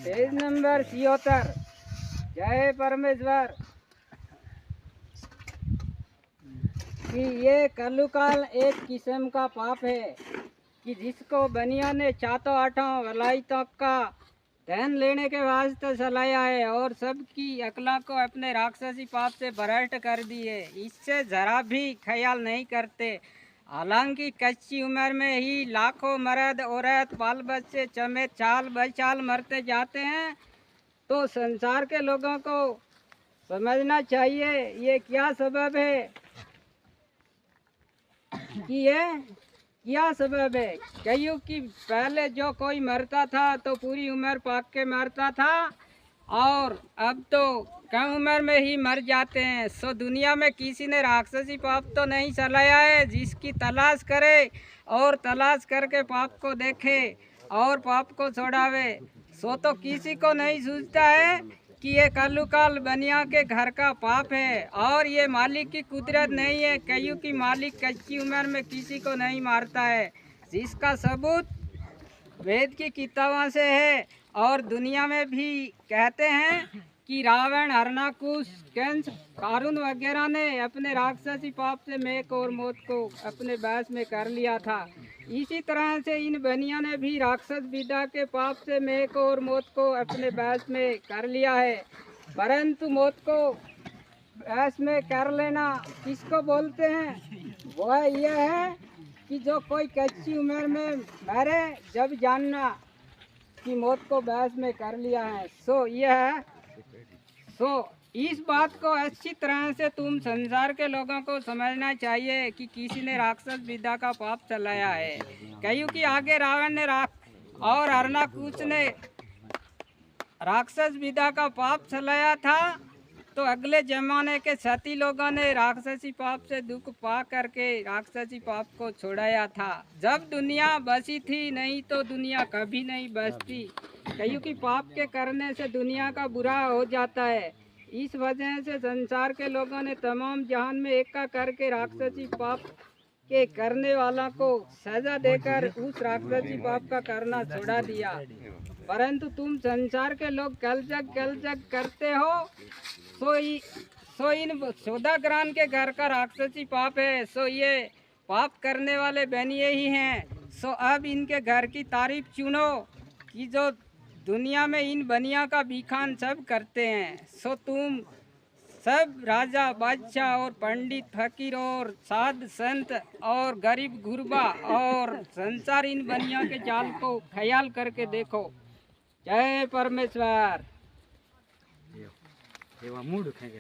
Page number 76। जय परमेश्वर। कि ये कलुकाल एक किस्म का पाप है कि जिसको बनिया ने चातों आठों वलायतों का धन लेने के वास्ते चलाया है और सबकी अकला को अपने राक्षसी पाप से भ्रष्ट कर दी है। इससे जरा भी ख्याल नहीं करते। हालांकि कच्ची उम्र में ही लाखों मर्द औरत बाल बच्चे चमेत चाल बचाल मरते जाते हैं। तो संसार के लोगों को समझना चाहिए ये क्या सबब है कि ये क्या सबब है। कईयों की पहले जो कोई मरता था तो पूरी उम्र पाक के मरता था और अब तो कम उम्र में ही मर जाते हैं। सो दुनिया में किसी ने राक्षसी पाप तो नहीं चलाया है। जिसकी तलाश करे और तलाश करके पाप को देखे और पाप को छोड़ावे सो तो किसी को नहीं सूझता है कि ये कलुकाल बनिया के घर का पाप है और ये मालिक की कुदरत नहीं है। कईयों की मालिक कच्ची उम्र में किसी को नहीं मारता है, जिसका सबूत वेद की किताबों से है। और दुनिया में भी कहते हैं कि रावण हरणाकुश कंस कारून वगैरह ने अपने राक्षसी पाप से मेघ और मौत को अपने बस में कर लिया था। इसी तरह से इन बनिया ने भी राक्षस विद्या के पाप से मेघ और मौत को अपने बस में कर लिया है। परंतु मौत को बस में कर लेना किसको बोलते हैं? वह यह है कि जो कोई कच्ची उम्र में मरे जब जानना कि मौत को बहस में कर लिया है। सो इस बात को अच्छी तरह से तुम संसार के लोगों को समझना चाहिए कि किसी ने राक्षस विद्या का पाप चलाया है। कईयों की आगे रावण ने और हरणाकुश ने राक्षस विद्या का पाप चलाया था तो अगले जमाने के सती लोगों ने राक्षसी पाप से दुख पा करके राक्षसी पाप को छोड़ाया था। जब दुनिया बसी थी, नहीं तो दुनिया कभी नहीं बसती। कईयों की पाप के करने से दुनिया का बुरा हो जाता है। इस वजह से संसार के लोगों ने तमाम जहान में एका करके राक्षसी पाप के करने वाला को सजा देकर उस राक्षसी पाप का करना छोड़ा दिया। परंतु तुम संसार के लोग कल जग करते हो। सो इन 14 ग्राम के घर का राक्षसी पाप है। सो ये पाप करने वाले बनिए ही हैं। सो अब इनके घर की तारीफ चुनो कि जो दुनिया में इन बनिया का बिखान सब करते हैं। सो तुम सब राजा बादशाह और पंडित फकीर और साध संत और गरीब गुरबा और संसार इन बनिया के जाल को ख्याल करके देखो। जय परमेश्वर। मूड फेंके